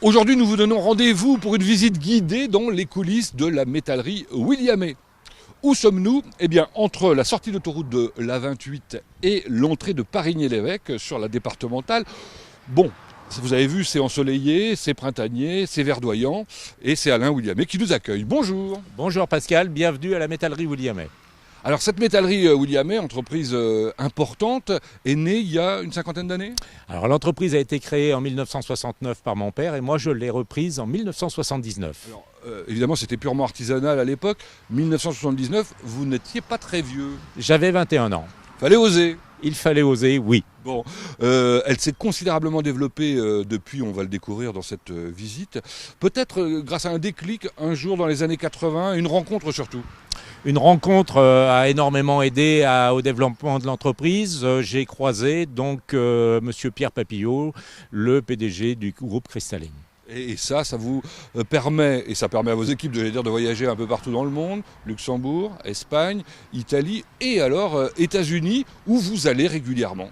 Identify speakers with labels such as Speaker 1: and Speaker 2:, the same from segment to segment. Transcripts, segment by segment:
Speaker 1: Aujourd'hui, nous vous donnons rendez-vous pour une visite guidée dans les coulisses de la métallerie Williamé. Où sommes-nous? Eh bien, entre la sortie d'autoroute de l'A28 et l'entrée de Parigny-l'Évêque sur la départementale. Bon, vous avez vu, c'est ensoleillé, c'est printanier, c'est verdoyant, et c'est Alain Williamé qui nous accueille. Bonjour.
Speaker 2: Bonjour Pascal, bienvenue à la métallerie Williamé.
Speaker 1: Alors cette métallerie Williamé, entreprise importante, est née il y a une cinquantaine d'années?
Speaker 2: Alors l'entreprise a été créée en 1969 par mon père et moi je l'ai reprise en 1979.
Speaker 1: Alors, évidemment, c'était purement artisanal à l'époque. 1979, vous n'étiez pas très vieux.
Speaker 2: J'avais 21 ans.
Speaker 1: Fallait oser.
Speaker 2: Il fallait oser, oui.
Speaker 1: Bon, elle s'est considérablement développée depuis, on va le découvrir dans cette visite. Peut-être grâce à un déclic un jour dans les années 80, une rencontre surtout.
Speaker 2: Une rencontre a énormément aidé au développement de l'entreprise. J'ai croisé donc monsieur Pierre Papillot, le PDG du groupe Cristalline.
Speaker 1: Et ça vous permet, et ça permet à vos équipes de voyager un peu partout dans le monde, Luxembourg, Espagne, Italie et alors États-Unis, où vous allez régulièrement.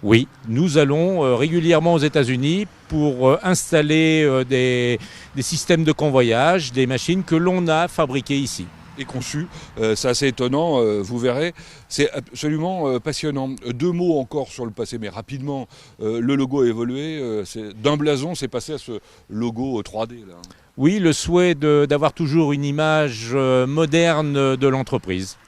Speaker 2: Oui, nous allons régulièrement aux États-Unis pour installer des systèmes de convoyage, des machines que l'on a fabriquées ici.
Speaker 1: Et conçu. C'est assez étonnant, vous verrez. C'est absolument passionnant. Deux mots encore sur le passé, mais rapidement. Le logo a évolué. D'un blason, c'est passé à ce logo 3D. Là.
Speaker 2: Oui, le souhait d'avoir toujours une image moderne de l'entreprise.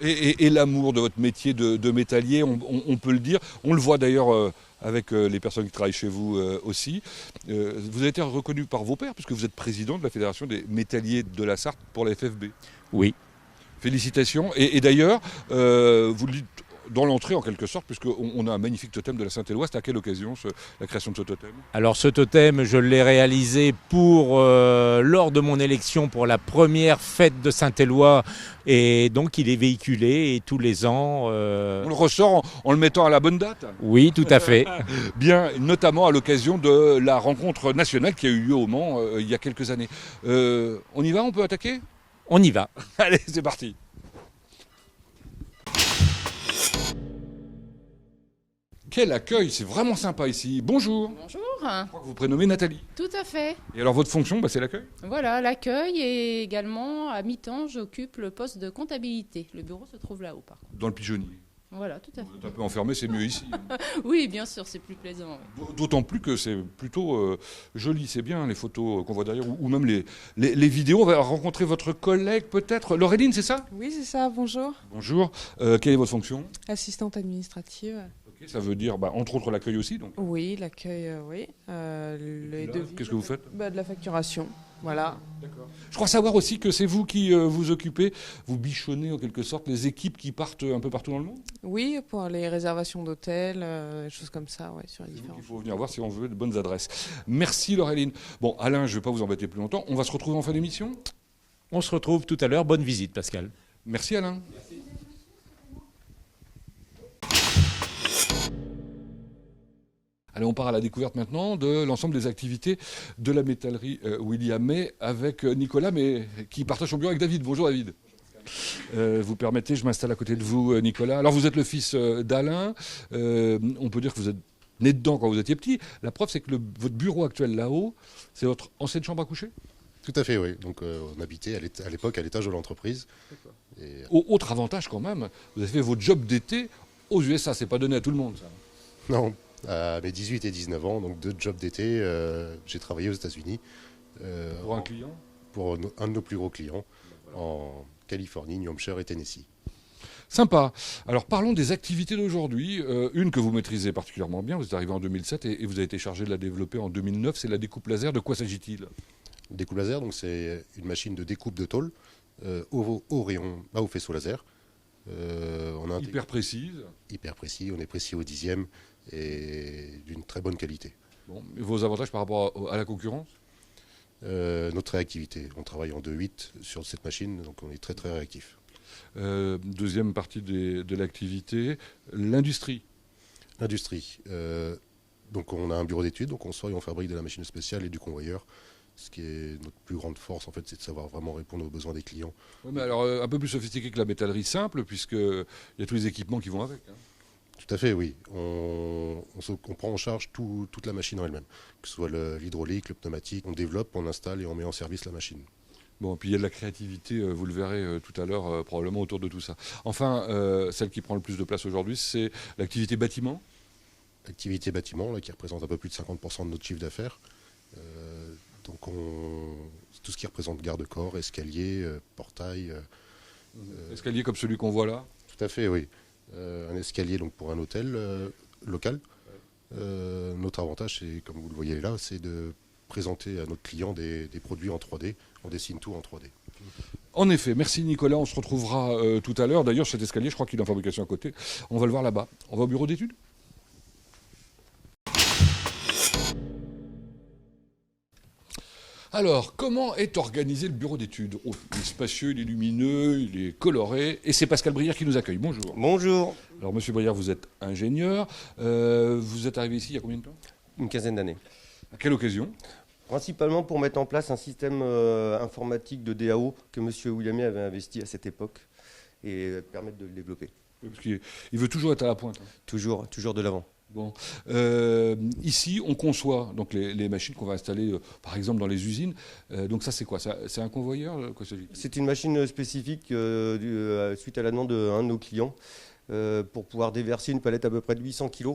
Speaker 1: Et l'amour de votre métier de métallier, on peut le dire. On le voit d'ailleurs avec les personnes qui travaillent chez vous aussi. Vous avez été reconnu par vos pairs, puisque vous êtes président de la Fédération des métalliers de la Sarthe pour la FFB.
Speaker 2: Oui.
Speaker 1: Félicitations. Et d'ailleurs, vous le dites dans l'entrée en quelque sorte, puisqu'on a un magnifique totem de la Saint-Éloi. C'était à quelle occasion la création de ce totem?
Speaker 2: Alors ce totem, je l'ai réalisé lors de mon élection pour la première fête de Saint-Éloi. Et donc il est véhiculé et tous les ans...
Speaker 1: On le ressort en le mettant à la bonne date?
Speaker 2: Oui, tout à fait.
Speaker 1: Bien, notamment à l'occasion de la rencontre nationale qui a eu lieu au Mans il y a quelques années. On y va? On peut attaquer?
Speaker 2: On y va.
Speaker 1: Allez, c'est parti. Quel accueil, c'est vraiment sympa ici. Bonjour.
Speaker 3: Bonjour.
Speaker 1: Je crois que vous prénommez Nathalie.
Speaker 3: Tout à fait.
Speaker 1: Et alors votre fonction, c'est l'accueil?
Speaker 3: Voilà, l'accueil et également à mi-temps, j'occupe le poste de comptabilité. Le bureau se trouve là-haut par contre.
Speaker 1: Dans le pigeonnier.
Speaker 3: Voilà, tout à
Speaker 1: Vous êtes un peu enfermé, c'est mieux ici.
Speaker 3: Oui, bien sûr, c'est plus plaisant. Oui.
Speaker 1: D'autant plus que c'est plutôt joli, c'est bien les photos qu'on voit derrière, ou même les vidéos. On va rencontrer votre collègue peut-être. Laureline, c'est ça?
Speaker 4: Oui, c'est ça, bonjour.
Speaker 1: Bonjour. Quelle est votre fonction?
Speaker 4: Assistante administrative.
Speaker 1: Okay, ça veut dire, entre autres, l'accueil aussi donc.
Speaker 4: Oui, l'accueil, oui.
Speaker 1: Les devis. Qu'est-ce que vous faites?
Speaker 4: De la facturation, voilà.
Speaker 1: D'accord. Je crois savoir aussi que c'est vous qui vous occupez, vous bichonnez en quelque sorte les équipes qui partent un peu partout dans le monde?
Speaker 4: Oui, pour les réservations d'hôtels, des choses comme ça, ouais, sur les différents.
Speaker 1: Il faut venir voir si on veut de bonnes adresses. Merci Laureline. Bon, Alain, je ne vais pas vous embêter plus longtemps. On va se retrouver en fin d'émission?
Speaker 2: On se retrouve tout à l'heure. Bonne visite, Pascal.
Speaker 1: Merci Alain. Merci. Allez, on part à la découverte maintenant de l'ensemble des activités de la métallerie Williamé avec Nicolas, mais qui partage son bureau avec David. Bonjour David. Vous permettez, je m'installe à côté de vous, Nicolas. Alors vous êtes le fils d'Alain. On peut dire que vous êtes né dedans quand vous étiez petit. La preuve, c'est que votre bureau actuel là-haut, c'est votre ancienne chambre à coucher?
Speaker 5: Tout à fait, oui. Donc on habitait à l'époque à l'étage de l'entreprise.
Speaker 1: Et... Autre avantage quand même, vous avez fait votre job d'été aux USA. C'est pas donné à tout le monde, ça.
Speaker 5: Non. À mes 18 et 19 ans, donc 2 jobs d'été, j'ai travaillé aux États-Unis.
Speaker 1: Pour un client?
Speaker 5: Pour un de nos plus gros clients, en Californie, New Hampshire et Tennessee.
Speaker 1: Sympa. Alors parlons des activités d'aujourd'hui. Une que vous maîtrisez particulièrement bien, vous êtes arrivé en 2007 et vous avez été chargé de la développer en 2009, c'est la découpe laser. De quoi s'agit-il?
Speaker 5: Découpe laser, donc c'est une machine de découpe de tôle au rayon, au faisceau laser.
Speaker 1: Hyper précise.
Speaker 5: Hyper précis, on est précis au 10e. Et d'une très bonne qualité.
Speaker 1: Bon, vos avantages par rapport à la concurrence?
Speaker 5: Notre réactivité. On travaille en 2/8 sur cette machine, donc on est très très réactif.
Speaker 1: Deuxième partie de l'activité, l'industrie.
Speaker 5: L'industrie. Donc on a un bureau d'études, donc on fabrique de la machine spéciale et du convoyeur. Ce qui est notre plus grande force, en fait, c'est de savoir vraiment répondre aux besoins des clients.
Speaker 1: Oui, mais alors un peu plus sophistiqué que la métallerie simple, puisqu'il y a tous les équipements qui vont avec. Hein.
Speaker 5: Tout à fait, oui. On prend en charge toute la machine en elle-même, que ce soit l'hydraulique, le pneumatique. On développe, on installe et on met en service la machine.
Speaker 1: Bon, puis il y a de la créativité, vous le verrez tout à l'heure, probablement autour de tout ça. Enfin, celle qui prend le plus de place aujourd'hui, c'est l'activité bâtiment.
Speaker 5: Activité bâtiment, là, qui représente un peu plus de 50% de notre chiffre d'affaires. Donc tout ce qui représente garde-corps, escalier, portail.
Speaker 1: Escalier comme celui qu'on voit là.
Speaker 5: Tout à fait, oui. Un escalier donc pour un hôtel local. Notre avantage, c'est, comme vous le voyez là, c'est de présenter à notre client des produits en 3D. On dessine tout en 3D.
Speaker 1: En effet, merci Nicolas, on se retrouvera tout à l'heure. D'ailleurs, cet escalier, je crois qu'il est en fabrication à côté. On va le voir là-bas. On va au bureau d'études. Alors, comment est organisé le bureau d'études? Oh, il est spacieux, il est lumineux, il est coloré. Et c'est Pascal Brière qui nous accueille. Bonjour.
Speaker 6: Bonjour.
Speaker 1: Alors, monsieur Brière, vous êtes ingénieur. Vous êtes arrivé ici il y a combien de temps?
Speaker 6: Une quinzaine d'années.
Speaker 1: À quelle occasion?
Speaker 6: Principalement pour mettre en place un système informatique de DAO que M. Williamier avait investi à cette époque et permettre de le développer.
Speaker 1: Parce qu'il veut toujours être à la pointe. Hein.
Speaker 6: Toujours de l'avant.
Speaker 1: Bon. Ici, on conçoit donc les machines qu'on va installer, par exemple, dans les usines. Donc ça, c'est quoi? C'est un convoyeur?
Speaker 6: C'est une machine spécifique suite à la demande d'un de nos clients pour pouvoir déverser une palette à peu près de 800 kg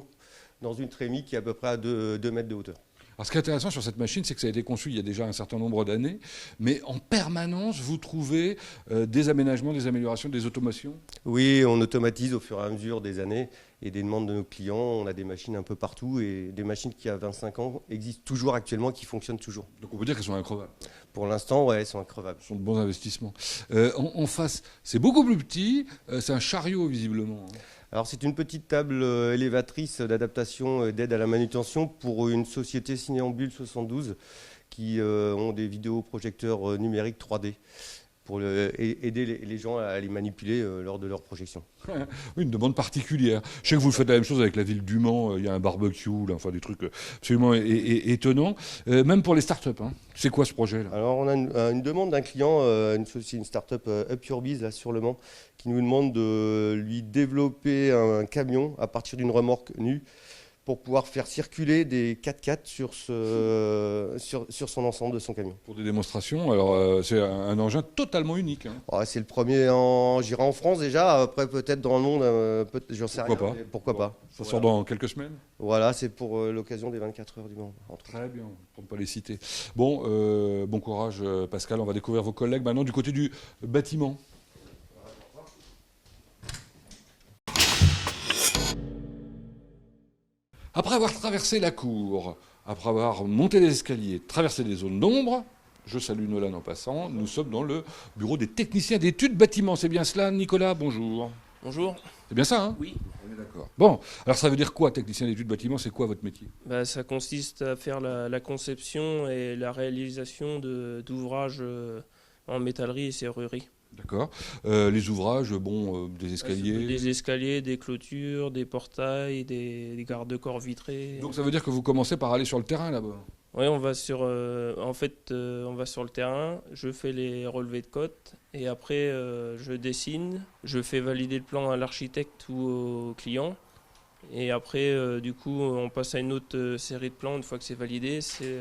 Speaker 6: dans une trémie qui est à peu près à 2 mètres de hauteur.
Speaker 1: Alors, ce qui est intéressant sur cette machine, c'est que ça a été conçu il y a déjà un certain nombre d'années, mais en permanence, vous trouvez des aménagements, des améliorations, des automations?
Speaker 6: Oui, on automatise au fur et à mesure des années et des demandes de nos clients. On a des machines un peu partout et des machines qui, à 25 ans, existent toujours actuellement, qui fonctionnent toujours.
Speaker 1: Donc on peut dire qu'elles sont increvables.
Speaker 6: Pour l'instant, ouais, elles sont increvables.
Speaker 1: Ce sont de bons investissements. En face, c'est beaucoup plus petit, c'est un chariot visiblement.
Speaker 6: Alors c'est une petite table élévatrice d'adaptation d'aide à la manutention pour une société Cinéambule 72 qui ont des vidéoprojecteurs numériques 3D pour aider les gens à les manipuler lors de leur projection.
Speaker 1: Oui, une demande particulière. Je sais que vous faites la même chose avec la ville du Mans, il y a un barbecue, là, enfin des trucs absolument étonnants, même pour les startups. Hein. C'est quoi ce projet-là?
Speaker 6: Alors on a une demande d'un client, une start-up Up Your Biz là, sur le Mans, qui nous demande de lui développer un camion à partir d'une remorque nue pour pouvoir faire circuler des 4x4 sur son ensemble de son camion.
Speaker 1: Pour des démonstrations, alors c'est un engin totalement unique. Hein.
Speaker 6: Oh, c'est le premier j'irai en France déjà, après peut-être dans le monde, j'en sais rien.
Speaker 1: Pourquoi pas?
Speaker 6: Pourquoi pas.
Speaker 1: Ça sort dans quelques semaines?
Speaker 6: Voilà, c'est pour l'occasion des 24 heures du Mans.
Speaker 1: Très bien, pour ne pas les citer. Bon, bon courage Pascal, on va découvrir vos collègues maintenant du côté du bâtiment. Après avoir traversé la cour, après avoir monté les escaliers, traversé les zones d'ombre, je salue Nolan en passant, nous sommes dans le bureau des techniciens d'études bâtiments. C'est bien cela, Nicolas? Bonjour.
Speaker 7: Bonjour.
Speaker 1: C'est bien ça, hein?
Speaker 7: Oui.
Speaker 1: On est d'accord. Bon, alors ça veut dire quoi, technicien d'études bâtiments? C'est quoi votre métier?
Speaker 7: Ça consiste à faire la conception et la réalisation d'ouvrages en métallerie et serrurerie.
Speaker 1: D'accord. Les ouvrages, des escaliers.
Speaker 7: Des escaliers, des clôtures, des portails, des garde-corps vitrés.
Speaker 1: Donc ça veut dire que vous commencez par aller sur le terrain là-bas?
Speaker 7: Oui, on va sur le terrain, je fais les relevés de côte et après je dessine, je fais valider le plan à l'architecte ou au client. Et après, du coup, on passe à une autre série de plans. Une fois que c'est validé, c'est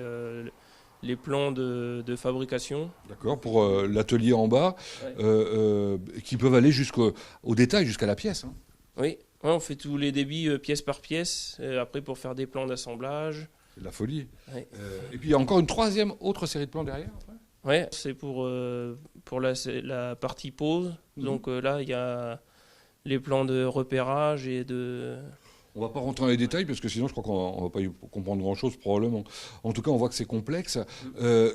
Speaker 7: les plans de fabrication.
Speaker 1: D'accord, pour l'atelier en bas,
Speaker 7: Ouais.
Speaker 1: qui peuvent aller jusqu'au détail, jusqu'à la pièce. Hein.
Speaker 7: Oui, ouais, on fait tous les débits pièce par pièce. Après, pour faire des plans d'assemblage.
Speaker 1: C'est de la folie.
Speaker 7: Ouais.
Speaker 1: Et puis il y a encore une troisième autre série de plans derrière après.
Speaker 7: Ouais, c'est pour la partie pose. Donc là, il y a les plans de repérage et de...
Speaker 1: On ne va pas rentrer dans les détails parce que sinon je crois qu'on ne va pas y comprendre grand-chose probablement. En tout cas, on voit que c'est complexe.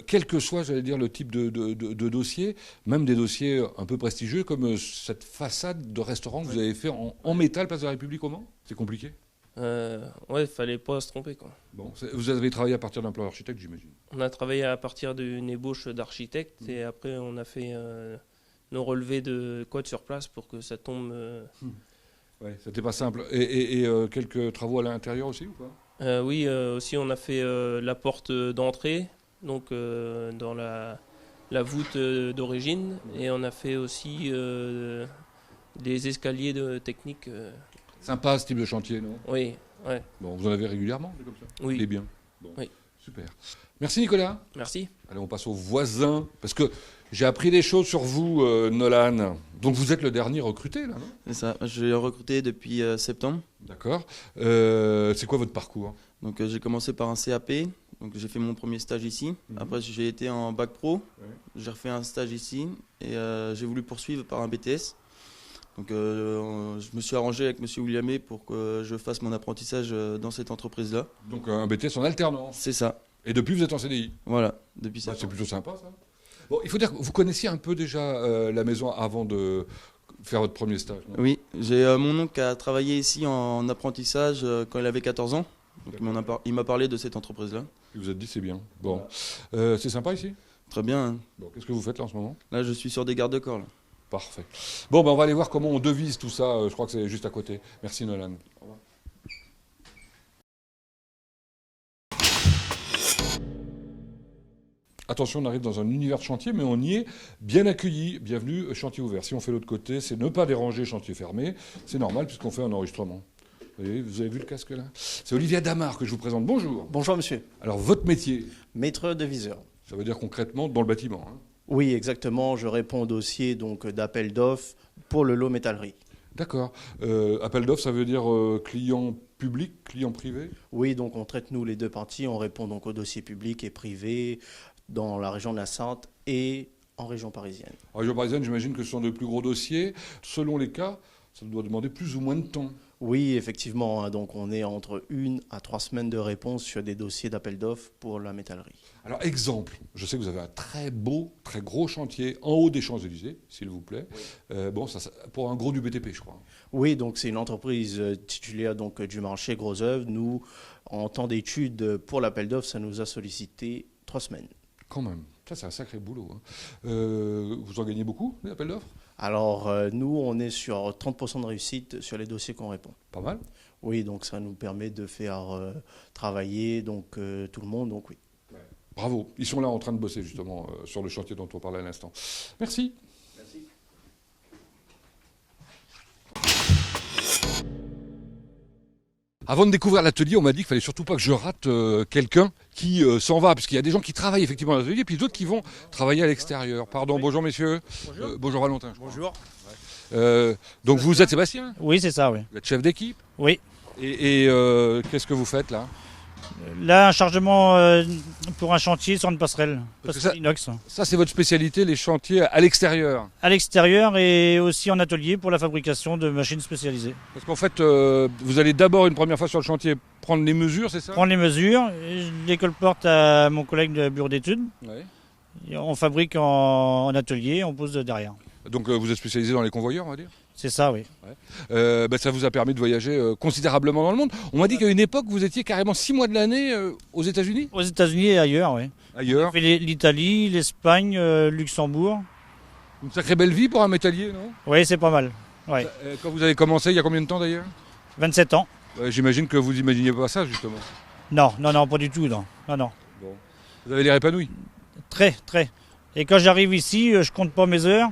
Speaker 1: Quel que soit, j'allais dire, le type de dossier, même des dossiers un peu prestigieux comme cette façade de restaurant que vous avez fait en métal, place de la République au Mans, c'est compliqué?
Speaker 7: Ouais, il fallait pas se tromper, quoi.
Speaker 1: Bon, vous avez travaillé à partir d'un plan d'architecte, j'imagine.
Speaker 7: On a travaillé à partir d'une ébauche d'architecte et après on a fait nos relevés de code sur place pour que ça tombe.
Speaker 1: Ouais, c'était pas simple. Et quelques travaux à l'intérieur aussi ou pas?
Speaker 7: Oui, aussi on a fait la porte d'entrée, donc dans la voûte d'origine, et on a fait aussi des escaliers techniques.
Speaker 1: Sympa ce type de chantier, non?
Speaker 7: Oui, ouais,
Speaker 1: Bon, vous en avez régulièrement, c'est comme ça?
Speaker 7: oui.
Speaker 1: Il est bien. Bon,
Speaker 7: Oui.
Speaker 1: super. Merci Nicolas.
Speaker 7: Merci.
Speaker 1: Allez, on passe aux voisins, parce que j'ai appris des choses sur vous, Nolan. Donc vous êtes le dernier recruté, là, non?
Speaker 8: C'est ça, je l'ai recruté depuis septembre.
Speaker 1: D'accord. C'est quoi votre parcours?
Speaker 8: Donc j'ai commencé par un CAP, donc j'ai fait mon premier stage ici. Après j'ai été en bac pro, j'ai refait un stage ici et j'ai voulu poursuivre par un BTS. Donc je me suis arrangé avec monsieur Williamé pour que je fasse mon apprentissage dans cette entreprise-là.
Speaker 1: Donc un BTS en alternance.
Speaker 8: C'est ça,
Speaker 1: Et depuis, vous êtes en CDI.
Speaker 8: voilà, depuis
Speaker 1: Bah, c'est
Speaker 8: septembre.
Speaker 1: plutôt sympa, ça. Bon, il faut dire que vous connaissiez un peu déjà la maison avant de faire votre premier stage, non?
Speaker 8: Oui, j'ai mon oncle qui a travaillé ici en apprentissage quand il avait 14 ans. Donc il m'a parlé de cette entreprise-là.
Speaker 1: Et vous vous êtes dit, c'est bien. Bon. C'est sympa ici?
Speaker 8: Très bien, hein.
Speaker 1: Bon, qu'est-ce que vous faites là en ce moment?
Speaker 8: Là je suis sur des garde-corps. Là.
Speaker 1: Parfait. Bon, ben, on va aller voir comment on devise tout ça. Je crois que c'est juste à côté. Merci Nolan. Au revoir. Attention, on arrive dans un univers de chantier, mais on y est bien accueilli. Bienvenue, chantier ouvert. Si on fait l'autre côté, c'est ne pas déranger chantier fermé. C'est normal puisqu'on fait un enregistrement. Vous avez vu le casque là? C'est Olivier Damar que je vous présente. Bonjour.
Speaker 9: Bonjour monsieur,
Speaker 1: Alors, votre métier,
Speaker 9: maître de viseur.
Speaker 1: ça veut dire concrètement dans le bâtiment, hein?
Speaker 9: Oui, exactement, je réponds au dossier d'appel d'offres pour le lot métallerie.
Speaker 1: D'accord. Appel d'offres, ça veut dire client public, client privé?
Speaker 9: Oui, donc on traite nous les deux parties, on répond donc aux dossiers publics et privés dans la région de la Sarthe et en région parisienne.
Speaker 1: En région parisienne, j'imagine que ce sont de plus gros dossiers. Selon les cas, ça doit demander plus ou moins de temps.
Speaker 9: Oui, effectivement, hein, donc on est entre 1 à 3 semaines de réponse sur des dossiers d'appel d'offres pour la métallerie.
Speaker 1: Alors, exemple, je sais que vous avez un très beau, très gros chantier en haut des Champs-Élysées, s'il vous plaît. Bon, ça, pour un gros du BTP, je crois.
Speaker 9: Oui, donc c'est une entreprise titulaire donc, du marché gros œuvre. Nous, en temps d'études pour l'appel d'offres, ça nous a sollicité 3 semaines.
Speaker 1: Quand même. Ça, c'est un sacré boulot, hein. Vous en gagnez beaucoup, les appels d'offres?
Speaker 9: Alors, nous, on est sur 30% de réussite sur les dossiers qu'on répond.
Speaker 1: Pas mal.
Speaker 9: Oui, donc ça nous permet de faire travailler donc, tout le monde, donc oui.
Speaker 1: Bravo. Ils sont là en train de bosser, justement, sur le chantier dont on parlait à l'instant. Merci. Avant de découvrir l'atelier, on m'a dit qu'il fallait surtout pas que je rate quelqu'un qui s'en va, parce qu'il y a des gens qui travaillent effectivement à l'atelier, puis d'autres qui vont travailler à l'extérieur. Pardon, bonjour messieurs.
Speaker 10: Bonjour.
Speaker 1: Bonjour Valentin.
Speaker 10: Bonjour.
Speaker 1: Donc vous êtes Sébastien?
Speaker 10: Oui, c'est ça, oui.
Speaker 1: Vous êtes chef d'équipe?
Speaker 10: Oui.
Speaker 1: Et qu'est-ce que vous faites là?
Speaker 10: Là, un chargement pour un chantier sur une passerelle.
Speaker 1: Parce que
Speaker 10: Passerelle inox.
Speaker 1: Ça, c'est votre spécialité, les chantiers à l'extérieur.
Speaker 10: À l'extérieur et aussi en atelier pour la fabrication de machines spécialisées.
Speaker 1: Parce qu'en fait, vous allez d'abord une première fois sur le chantier prendre les mesures, c'est ça?
Speaker 10: Prendre les mesures, je les colporte à mon collègue de bureau d'études.
Speaker 1: Ouais.
Speaker 10: Et on fabrique en atelier, on pose derrière.
Speaker 1: Donc vous êtes spécialisé dans les convoyeurs, on va dire?
Speaker 10: C'est ça, oui.
Speaker 1: Ça vous a permis de voyager considérablement dans le monde. On m'a dit qu'à une époque, vous étiez carrément 6 mois de l'année aux États-Unis?
Speaker 10: Aux États-Unis et ailleurs, oui.
Speaker 1: Ailleurs.
Speaker 10: On fait l'Italie, l'Espagne, Luxembourg.
Speaker 1: Une sacrée belle vie pour un métallier, non?
Speaker 10: Oui, c'est pas mal. Ouais.
Speaker 1: Quand vous avez commencé, il y a combien de temps d'ailleurs?
Speaker 10: 27 ans.
Speaker 1: J'imagine que vous n'imaginiez pas ça, justement.
Speaker 10: Non, non, non, pas du tout, non. Non, non.
Speaker 1: Bon. Vous avez l'air épanoui?
Speaker 10: Très, très. Et quand j'arrive ici, je compte pas mes heures.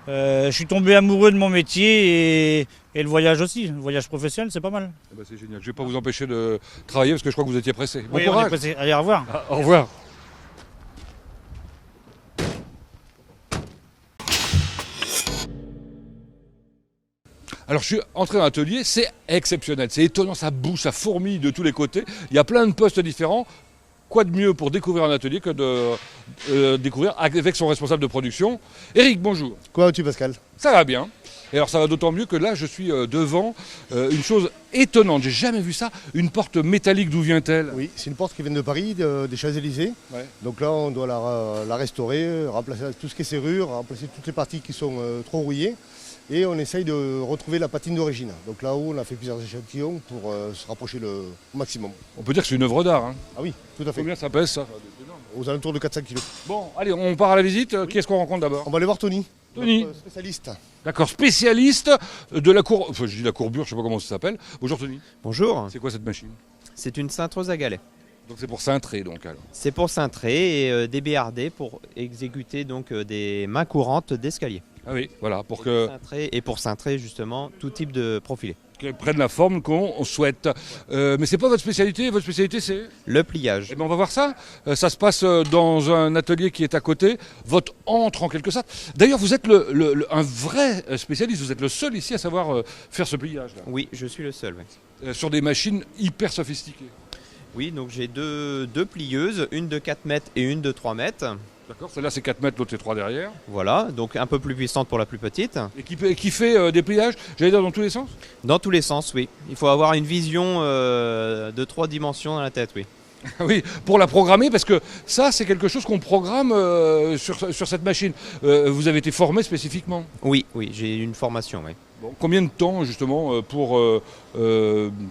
Speaker 10: Je suis tombé amoureux de mon métier et le voyage aussi. Le voyage professionnel, c'est pas mal.
Speaker 1: C'est génial. Je ne vais pas vous empêcher de travailler parce que je crois que vous étiez pressé. Bon
Speaker 10: Oui,
Speaker 1: courage.
Speaker 10: on est pressé. Allez, au revoir.
Speaker 1: Au revoir. Alors je suis entré dans l'atelier, c'est exceptionnel, c'est étonnant, ça bouge, ça fourmille de tous les côtés. Il y a plein de postes différents. Quoi de mieux pour découvrir un atelier que de découvrir avec son responsable de production. Eric, bonjour.
Speaker 11: Comment vas-tu, Pascal?
Speaker 1: Ça va bien. Et alors ça va d'autant mieux que là je suis devant une chose étonnante, j'ai jamais vu ça, une porte métallique, d'où vient-elle?
Speaker 11: Oui, c'est une porte qui vient de Paris, des Champs-Élysées. Ouais. Donc là on doit la restaurer, remplacer tout ce qui est serrure, remplacer toutes les parties qui sont trop rouillées. Et on essaye de retrouver la patine d'origine. Donc là-haut, on a fait plusieurs échantillons pour se rapprocher le maximum.
Speaker 1: On peut dire que c'est une œuvre d'art, hein?
Speaker 11: Ah oui, tout à fait.
Speaker 1: Combien ça pèse, ça?
Speaker 11: Aux alentours de 400 kg.
Speaker 1: Bon, allez, on part à la visite. Oui. Qui est-ce qu'on rencontre d'abord?
Speaker 11: On va aller voir Tony.
Speaker 1: Tony,
Speaker 11: spécialiste.
Speaker 1: D'accord, spécialiste de la cour... Enfin, je dis la courbure, je ne sais pas comment ça s'appelle. Bonjour Tony.
Speaker 12: Bonjour.
Speaker 1: C'est quoi cette machine?
Speaker 12: C'est une cintreuse à galets.
Speaker 1: Donc c'est pour cintrer, donc alors.
Speaker 12: C'est pour cintrer et des BRD pour exécuter donc des mains courantes d'escalier.
Speaker 1: Ah oui, voilà, pour que...
Speaker 12: Et pour cintrer justement tout type de profilé.
Speaker 1: qu'elles prennent la forme qu'on souhaite. Mais c'est pas votre spécialité c'est
Speaker 12: Le pliage.
Speaker 1: Eh ben on va voir ça. Ça se passe dans un atelier qui est à côté, votre antre en quelque sorte. D'ailleurs, vous êtes un vrai spécialiste, vous êtes le seul ici à savoir faire ce pliage là.
Speaker 12: Oui, je suis le seul. Oui,
Speaker 1: Sur des machines hyper sophistiquées.
Speaker 12: oui, donc j'ai deux plieuses, une de 4 mètres et une de 3 mètres.
Speaker 1: D'accord, celle-là c'est 4 mètres, l'autre c'est 3 derrière.
Speaker 12: Voilà, donc un peu plus puissante pour la plus petite.
Speaker 1: Et qui fait des pliages, j'allais dire dans tous les sens.
Speaker 12: Dans tous les sens, oui. Il faut avoir une vision de 3 dimensions dans la tête, oui.
Speaker 1: Oui, pour la programmer, parce que ça c'est quelque chose qu'on programme sur cette machine. Vous avez été formé spécifiquement.
Speaker 12: Oui, oui, j'ai une formation, oui.
Speaker 1: Bon, combien de temps justement pour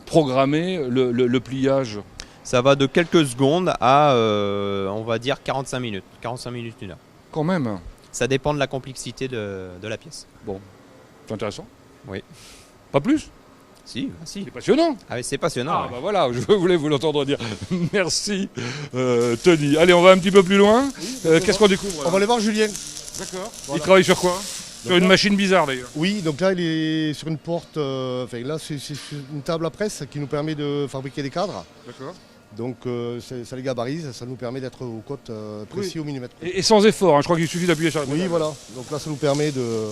Speaker 1: programmer le pliage?
Speaker 12: Ça va de quelques secondes à, on va dire, 45 minutes. 45 minutes, 1 heure.
Speaker 1: Quand même.
Speaker 12: Ça dépend de la complexité de la pièce.
Speaker 1: Bon, c'est intéressant.
Speaker 12: Oui.
Speaker 1: Pas plus?
Speaker 12: Si, si.
Speaker 1: C'est passionnant.
Speaker 12: Ah oui, c'est passionnant.
Speaker 1: Ah
Speaker 12: ouais.
Speaker 1: bah voilà, je voulais vous l'entendre dire. Merci Tony. Allez, on va un petit peu plus loin. Qu'est-ce qu'on découvre?
Speaker 11: On va aller voir Julien.
Speaker 1: D'accord.
Speaker 11: Voilà.
Speaker 1: Il travaille sur quoi? Sur une machine bizarre d'ailleurs.
Speaker 11: Oui, donc là il est sur une porte, là c'est une table à presse qui nous permet de fabriquer des cadres.
Speaker 1: D'accord.
Speaker 11: Donc ça les gabarise, ça nous permet d'être aux cotes précis au millimètre.
Speaker 1: Et sans effort, hein, je crois qu'il suffit d'appuyer sur la pédale.
Speaker 11: Oui, voilà. Donc là ça nous permet de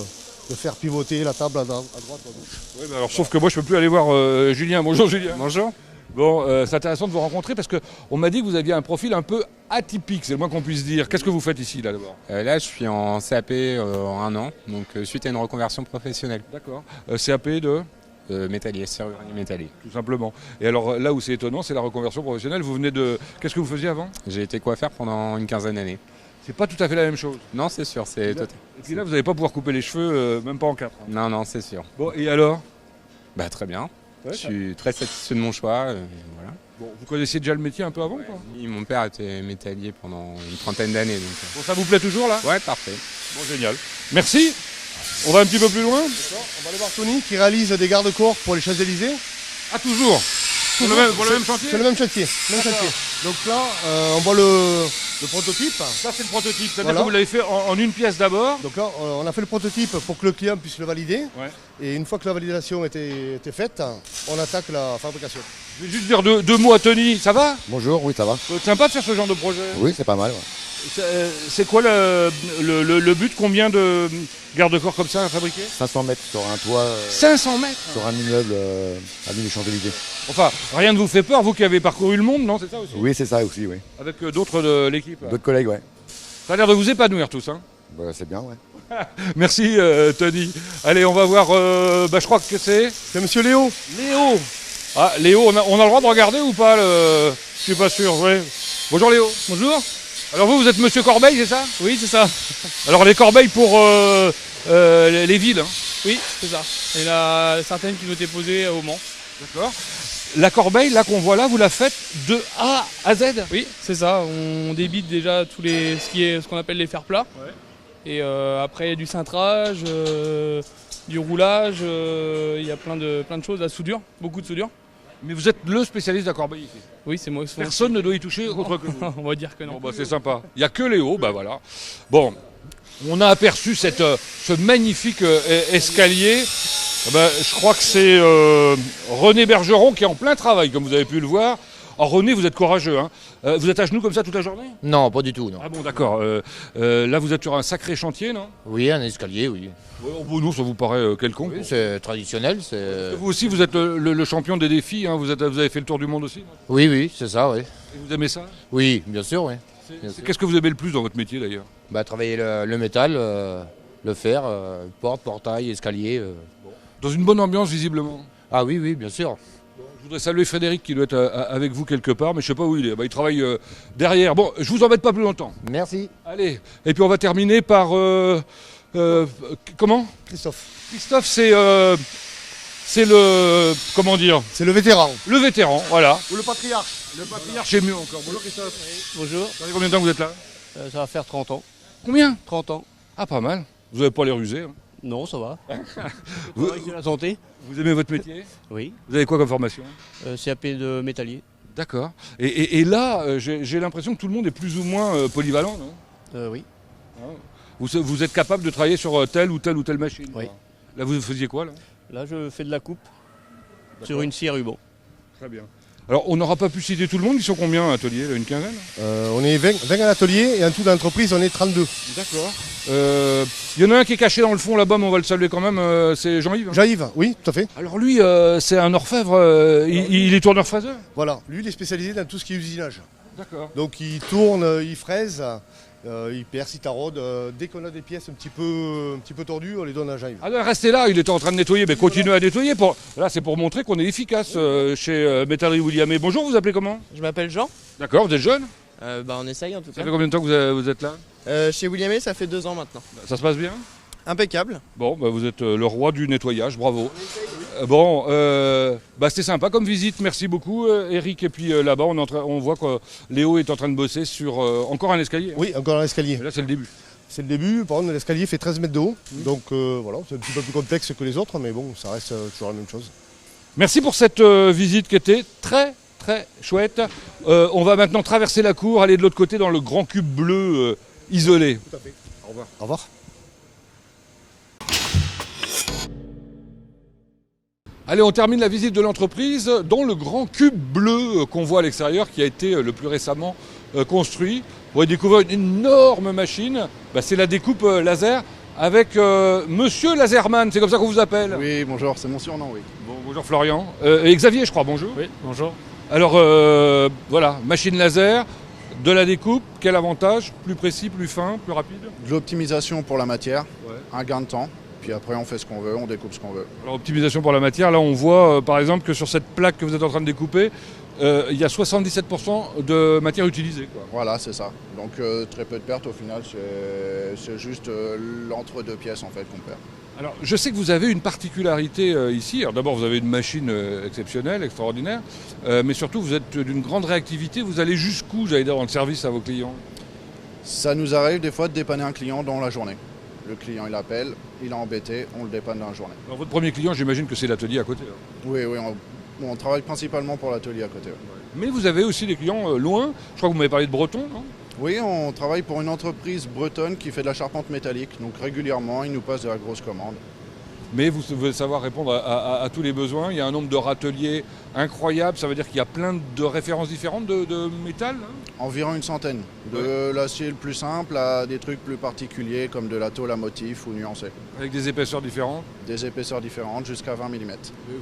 Speaker 11: faire pivoter la table à droite ou à gauche.
Speaker 1: Oui, bah alors, sauf que moi je peux plus aller voir Julien. Bonjour Julien.
Speaker 13: Bonjour.
Speaker 1: Bon, c'est intéressant de vous rencontrer parce qu'on m'a dit que vous aviez un profil un peu atypique, c'est le moins qu'on puisse dire. Qu'est-ce que vous faites ici là d'abord?
Speaker 13: Là, je suis en CAP en 1 an, donc suite à une reconversion professionnelle.
Speaker 1: D'accord. CAP de
Speaker 13: métallier, serrurier métallier.
Speaker 1: Tout simplement. Et alors là où c'est étonnant, c'est la reconversion professionnelle. Vous venez de... Qu'est-ce que vous faisiez avant?
Speaker 13: J'ai été coiffeur pendant une quinzaine d'années.
Speaker 1: C'est pas tout à fait la même chose.
Speaker 13: Non, c'est sûr, c'est total.
Speaker 1: Et puis là, vous n'allez pas pouvoir couper les cheveux, même pas en 4.
Speaker 13: Non, non, c'est sûr.
Speaker 1: Bon, et alors?
Speaker 13: Bah très bien.
Speaker 1: Ouais,
Speaker 13: je suis très satisfait de mon choix. Voilà.
Speaker 1: Bon, vous connaissiez déjà le métier un peu avant quoi?
Speaker 13: Oui, mon père était métallier pendant une trentaine d'années. Donc...
Speaker 1: Bon, ça vous plaît toujours là?
Speaker 13: Ouais, parfait.
Speaker 1: Bon, génial. Merci. On va un petit peu plus loin.
Speaker 11: On va aller voir Tony qui réalise des garde-corps pour les Champs-Élysées.
Speaker 1: Ah, toujours pour le même chantier?
Speaker 11: C'est le même chantier. Donc là, on voit le prototype.
Speaker 1: Ça, c'est le prototype. C'est-à-dire
Speaker 11: Voilà.
Speaker 1: que vous l'avez fait en une pièce d'abord.
Speaker 11: Donc là, on a fait le prototype pour que le client puisse le valider.
Speaker 1: Ouais.
Speaker 11: Et une fois que la validation était faite, on attaque la fabrication.
Speaker 1: Je vais juste dire deux mots à Tony. Ça va?
Speaker 14: Bonjour, oui, ça va.
Speaker 1: C'est sympa de faire ce genre de projet.
Speaker 14: Oui, c'est pas mal. Ouais.
Speaker 1: C'est quoi le but? Combien de garde-corps comme ça à fabriquer?
Speaker 14: 500 mètres sur un toit.
Speaker 1: 500 mètres
Speaker 14: sur un immeuble à l'île des Champs-Élysées.
Speaker 1: Enfin, rien ne vous fait peur, vous qui avez parcouru le monde, non? C'est ça aussi?
Speaker 14: Oui, c'est ça aussi, oui.
Speaker 1: Avec d'autres de l'équipe.
Speaker 14: D'autres collègues, ouais.
Speaker 1: Ça a l'air de vous épanouir tous, hein?
Speaker 14: Bah, c'est bien, ouais.
Speaker 1: Merci Tony. Allez, on va voir, je crois que c'est
Speaker 11: monsieur Léo.
Speaker 1: Léo. Ah, Léo, on a le droit de regarder ou pas Je suis pas sûr, ouais. Bonjour Léo.
Speaker 15: Bonjour.
Speaker 1: Alors vous êtes Monsieur Corbeil, c'est ça?
Speaker 15: Oui, c'est ça.
Speaker 1: Alors les corbeilles pour les villes, hein?
Speaker 15: Oui, c'est ça. Il y en a certaines qui ont été posées au Mans.
Speaker 1: D'accord. La corbeille, là qu'on voit là, vous la faites de A à Z?
Speaker 15: Oui, c'est ça. On débite déjà ce qu'on appelle les fers plats.
Speaker 1: Ouais.
Speaker 15: Et après, il y a du cintrage, du roulage, il y a plein de choses, la soudure, beaucoup de soudure.
Speaker 1: Mais vous êtes le spécialiste de la corbeille ici?
Speaker 15: Oui, c'est moi.
Speaker 1: Personne ne doit y toucher autre que vous.
Speaker 15: On va dire que non.
Speaker 1: Bon, bah, c'est sympa. Il n'y a que Léo, bah voilà. Bon, on a aperçu ce magnifique escalier. Je crois que c'est René Bergeron qui est en plein travail, comme vous avez pu le voir. Alors René, vous êtes courageux, hein. Vous êtes à genoux comme ça toute la journée?
Speaker 16: Non, pas du tout, non.
Speaker 1: Ah bon, d'accord. Là, vous êtes sur un sacré chantier, non?
Speaker 16: Oui, un escalier, oui.
Speaker 1: Ouais, bon, nous, ça vous paraît quelconque?
Speaker 16: Oui, c'est traditionnel.
Speaker 1: Vous aussi, vous êtes le champion des défis, hein. Vous avez fait le tour du monde aussi, non?
Speaker 16: Oui, oui, c'est ça, oui.
Speaker 1: Et vous aimez ça?
Speaker 16: Oui, bien sûr, oui.
Speaker 1: Qu'est-ce que vous aimez le plus dans votre métier, d'ailleurs?
Speaker 16: Travailler le métal, le fer, porte, portail, escalier.
Speaker 1: Dans une bonne ambiance, visiblement?
Speaker 16: Ah oui, oui, bien sûr.
Speaker 1: Je voudrais saluer Frédéric qui doit être avec vous quelque part, mais je ne sais pas où il est. Il travaille derrière. Bon, je vous embête pas plus longtemps.
Speaker 16: Merci.
Speaker 1: Allez, et puis on va terminer par... comment?
Speaker 11: Christophe.
Speaker 1: Christophe, c'est le... Comment dire?
Speaker 11: C'est le vétéran.
Speaker 1: Le vétéran, voilà.
Speaker 11: Ou le patriarche.
Speaker 1: Le patriarche est mieux encore. Bonjour Christophe.
Speaker 15: Bonjour.
Speaker 1: Ça fait combien de temps que vous êtes là?
Speaker 15: Ça va faire 30 ans.
Speaker 1: Combien?
Speaker 15: 30 ans.
Speaker 1: Ah, pas mal. Vous n'avez pas les rusés, hein.
Speaker 15: Non, ça va.
Speaker 1: Vous,
Speaker 15: la santé?
Speaker 1: vous aimez votre métier?
Speaker 15: Oui.
Speaker 1: Vous avez quoi comme formation?
Speaker 15: CAP de métallier.
Speaker 1: D'accord. Et là, j'ai l'impression que tout le monde est plus ou moins polyvalent, non?
Speaker 15: Oui.
Speaker 1: Vous êtes capable de travailler sur telle ou telle machine?
Speaker 15: Oui.
Speaker 1: Là, vous faisiez quoi, là?
Speaker 15: Là, je fais de la coupe.
Speaker 17: sur une scie à ruban.
Speaker 1: Très bien. Alors, on n'aura pas pu citer tout le monde. Ils sont combien à l'atelier? Une quinzaine?
Speaker 11: On est 20 à l'atelier et en tout dans l'entreprise, on est 32.
Speaker 1: D'accord. Il y en a un qui est caché dans le fond là-bas, mais on va le saluer quand même. C'est Jean-Yves.
Speaker 11: Jean-Yves, oui, tout à fait.
Speaker 1: Alors lui, c'est un orfèvre. Il est tourneur-fraiseur.
Speaker 11: Voilà, lui, il est spécialisé dans tout ce qui est usinage.
Speaker 1: D'accord.
Speaker 11: Donc il tourne, il fraise, il perce, il taraude. Dès qu'on a des pièces un petit peu tordues, on les donne à Jean-Yves.
Speaker 1: Alors restez là, il était en train de nettoyer, mais continuez à nettoyer. Là, c'est pour montrer qu'on est efficace chez Métallerie Williamé. Bonjour, vous appelez comment?
Speaker 17: Je m'appelle Jean.
Speaker 1: D'accord, vous êtes jeune?
Speaker 17: On essaye en tout cas.
Speaker 1: Ça fait combien de temps que vous êtes là?
Speaker 17: Chez Williamé, ça fait 2 ans maintenant.
Speaker 1: Ça se passe bien?
Speaker 17: Impeccable.
Speaker 1: Bon, vous êtes le roi du nettoyage, bravo. C'était sympa comme visite, merci beaucoup Eric. Et puis là-bas, on voit que Léo est en train de bosser sur encore un escalier.
Speaker 11: Oui, encore un escalier.
Speaker 1: Et là, c'est le début.
Speaker 11: C'est le début, par contre l'escalier fait 13 mètres de haut, donc voilà, c'est un petit peu plus complexe que les autres, mais bon, ça reste toujours la même chose.
Speaker 1: Merci pour cette visite qui était très très chouette. On va maintenant traverser la cour, aller de l'autre côté dans le grand cube bleu isolé.
Speaker 11: Tout à fait.
Speaker 1: Au revoir.
Speaker 11: Au revoir.
Speaker 1: Allez, on termine la visite de l'entreprise dans le grand cube bleu qu'on voit à l'extérieur, qui a été le plus récemment construit. Vous allez découvrir une énorme machine, c'est la découpe laser avec Monsieur Laserman, c'est comme ça qu'on vous appelle?
Speaker 18: Oui, bonjour, c'est mon surnom, oui.
Speaker 1: Bon, bonjour Florian. Et Xavier, je crois, bonjour.
Speaker 18: Oui, bonjour.
Speaker 1: Alors, voilà, machine laser, de la découpe, quel avantage? Plus précis, plus fin, plus rapide?
Speaker 18: De l'optimisation pour la matière, un gain de temps. Puis après, on fait ce qu'on veut, on découpe ce qu'on veut.
Speaker 1: Alors, optimisation pour la matière, là on voit par exemple que sur cette plaque que vous êtes en train de découper, il y a 77% de matière utilisée, quoi.
Speaker 18: Voilà, c'est ça. Donc très peu de pertes au final, c'est juste l'entre-deux pièces en fait qu'on perd.
Speaker 1: Alors je sais que vous avez une particularité ici. Alors d'abord vous avez une machine exceptionnelle, extraordinaire, mais surtout vous êtes d'une grande réactivité. Vous allez jusqu'où, j'allais dire, dans le service à vos clients?
Speaker 18: Ça nous arrive des fois de dépanner un client dans la journée. Le client il appelle, il est embêté, on le dépanne dans la journée.
Speaker 1: Alors votre premier client, j'imagine que c'est l'atelier à côté.
Speaker 18: Oui, on travaille principalement pour l'atelier à côté.
Speaker 1: Mais vous avez aussi des clients loin. Je crois que vous m'avez parlé de Breton, non?
Speaker 18: Oui, on travaille pour une entreprise bretonne qui fait de la charpente métallique. Donc régulièrement, ils nous passent de la grosse commande.
Speaker 1: Mais vous devez savoir répondre à tous les besoins. Il y a un nombre de râteliers incroyable. Ça veut dire qu'il y a plein de références différentes de métal, hein?
Speaker 18: Environ une centaine. De l'acier le plus simple à des trucs plus particuliers comme de la tôle à motif ou nuancée.
Speaker 1: Avec des épaisseurs différentes?
Speaker 18: Des épaisseurs différentes jusqu'à 20 mm.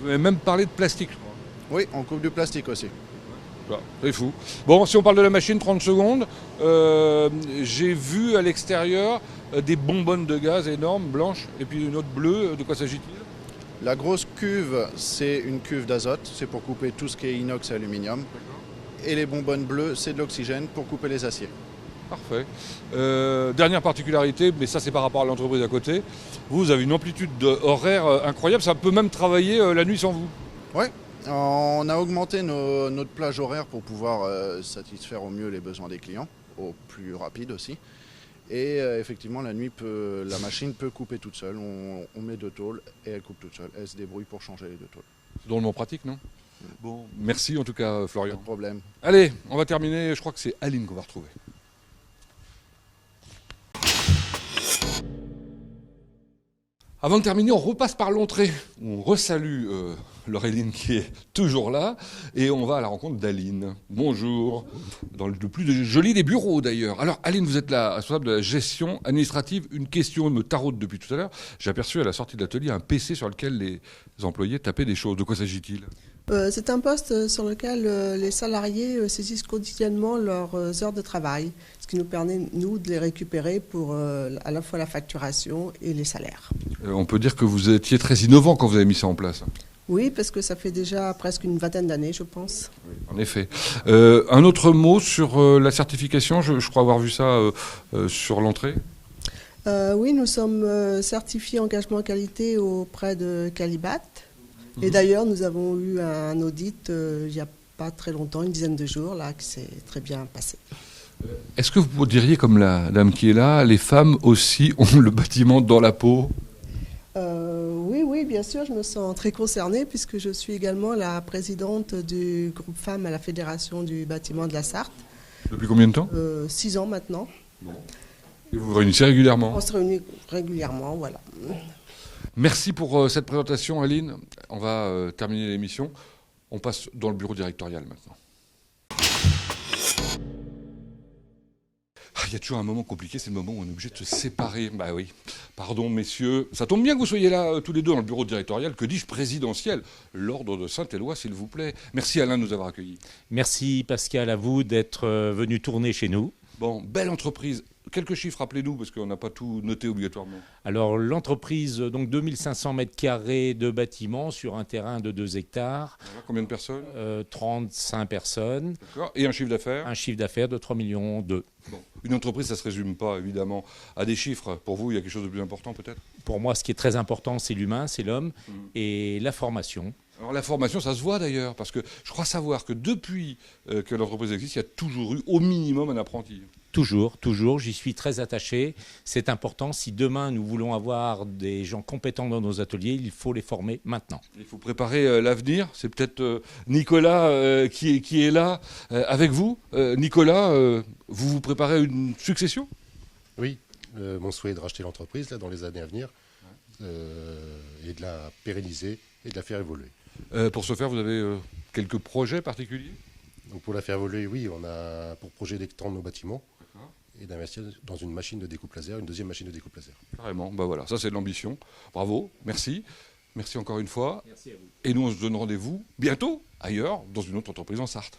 Speaker 1: Vous avez même parlé de plastique, je crois.
Speaker 18: Oui, on coupe du plastique aussi.
Speaker 1: C'est fou. Bon, si on parle de la machine, 30 secondes. J'ai vu à l'extérieur des bonbonnes de gaz énormes, blanches, et puis une autre bleue. De quoi s'agit-il?
Speaker 18: La grosse cuve, c'est une cuve d'azote. C'est pour couper tout ce qui est inox et aluminium. Et les bonbonnes bleues, c'est de l'oxygène pour couper les aciers.
Speaker 1: Parfait. Dernière particularité, mais ça c'est par rapport à l'entreprise à côté. Vous avez une amplitude horaire incroyable. Ça peut même travailler la nuit sans vous.
Speaker 18: Oui. On a augmenté notre plage horaire pour pouvoir satisfaire au mieux les besoins des clients, au plus rapide aussi. Et effectivement, la nuit, la machine peut couper toute seule. On met 2 tôles et elle coupe toute seule. Elle se débrouille pour changer les 2 tôles.
Speaker 1: C'est drôlement pratique, non? Bon, merci en tout cas, Florian.
Speaker 18: Pas de problème.
Speaker 1: Allez, on va terminer. Je crois que c'est Aline qu'on va retrouver. Avant de terminer, on repasse par l'entrée. On resalue Laureline qui est toujours là et on va à la rencontre d'Aline. Bonjour. Dans le plus joli des bureaux d'ailleurs. Alors Aline, vous êtes la responsable de la gestion administrative. Une question me taraude depuis tout à l'heure. J'ai aperçu à la sortie de l'atelier un PC sur lequel les employés tapaient des choses. De quoi s'agit-il?
Speaker 19: C'est un poste sur lequel les salariés saisissent quotidiennement leurs heures de travail, ce qui nous permet, nous, de les récupérer pour à la fois la facturation et les salaires.
Speaker 1: On peut dire que vous étiez très innovant quand vous avez mis ça en place.
Speaker 19: Oui, parce que ça fait déjà presque une vingtaine d'années, je pense.
Speaker 1: Oui, en effet. Un autre mot sur la certification, je crois avoir vu ça sur l'entrée.
Speaker 19: Oui, nous sommes certifiés engagement qualité auprès de Calibat. Et d'ailleurs, nous avons eu un audit il n'y a pas très longtemps, une dizaine de jours, là, qui s'est très bien passé.
Speaker 1: Est-ce que vous diriez, comme la dame qui est là, les femmes aussi ont le bâtiment dans la peau?
Speaker 19: Oui, bien sûr, je me sens très concernée puisque je suis également la présidente du groupe femmes à la Fédération du bâtiment de la Sarthe.
Speaker 1: Depuis combien de temps?
Speaker 19: 6 ans maintenant.
Speaker 1: Bon. Et vous vous réunissez régulièrement?
Speaker 19: On se réunit régulièrement, voilà.
Speaker 1: Merci pour cette présentation, Aline. On va terminer l'émission. On passe dans le bureau directorial maintenant. Il y a toujours un moment compliqué, c'est le moment où on est obligé de se séparer. Bah oui, pardon messieurs, ça tombe bien que vous soyez là tous les deux dans le bureau directorial, que dis-je, présidentiel. L'ordre de Saint-Éloi, s'il vous plaît. Merci Alain de nous avoir accueillis.
Speaker 2: Merci Pascal, à vous d'être venu tourner chez nous.
Speaker 1: Bon, belle entreprise. Quelques chiffres, rappelez-nous, parce qu'on n'a pas tout noté obligatoirement.
Speaker 2: Alors l'entreprise, donc 2500 mètres carrés de bâtiments sur un terrain de 2 hectares.
Speaker 1: Voilà, combien de personnes
Speaker 2: 35 personnes.
Speaker 1: D'accord. Et un chiffre d'affaires
Speaker 2: Un chiffre d'affaires de 3,2 millions.
Speaker 1: Bon. Une entreprise, ça ne se résume pas, évidemment, à des chiffres. Pour vous, il y a quelque chose de plus important, peut-être?
Speaker 2: Pour moi, ce qui est très important, c'est l'humain, c'est l'homme et la formation.
Speaker 1: Alors la formation, ça se voit d'ailleurs, parce que je crois savoir que depuis que l'entreprise existe, il y a toujours eu au minimum un apprenti.
Speaker 2: Toujours, j'y suis très attaché. C'est important, si demain nous voulons avoir des gens compétents dans nos ateliers, il faut les former maintenant.
Speaker 1: Il faut préparer l'avenir. C'est peut-être Nicolas qui est là avec vous. Nicolas, vous vous préparez une succession?
Speaker 5: Oui, mon souhait est de racheter l'entreprise là, dans les années à venir et de la pérenniser et de la faire évoluer.
Speaker 1: Pour ce faire, vous avez quelques projets particuliers?
Speaker 5: Donc pour la faire évoluer, oui, on a pour projet d'étendre nos bâtiments et d'investir dans une machine de découpe laser, une deuxième machine de découpe laser.
Speaker 1: Carrément, bah voilà, ça c'est de l'ambition. Bravo, merci. Merci encore une fois.
Speaker 2: Merci à vous.
Speaker 1: Et nous, on se donne rendez-vous bientôt, ailleurs, dans une autre entreprise en Sarthe.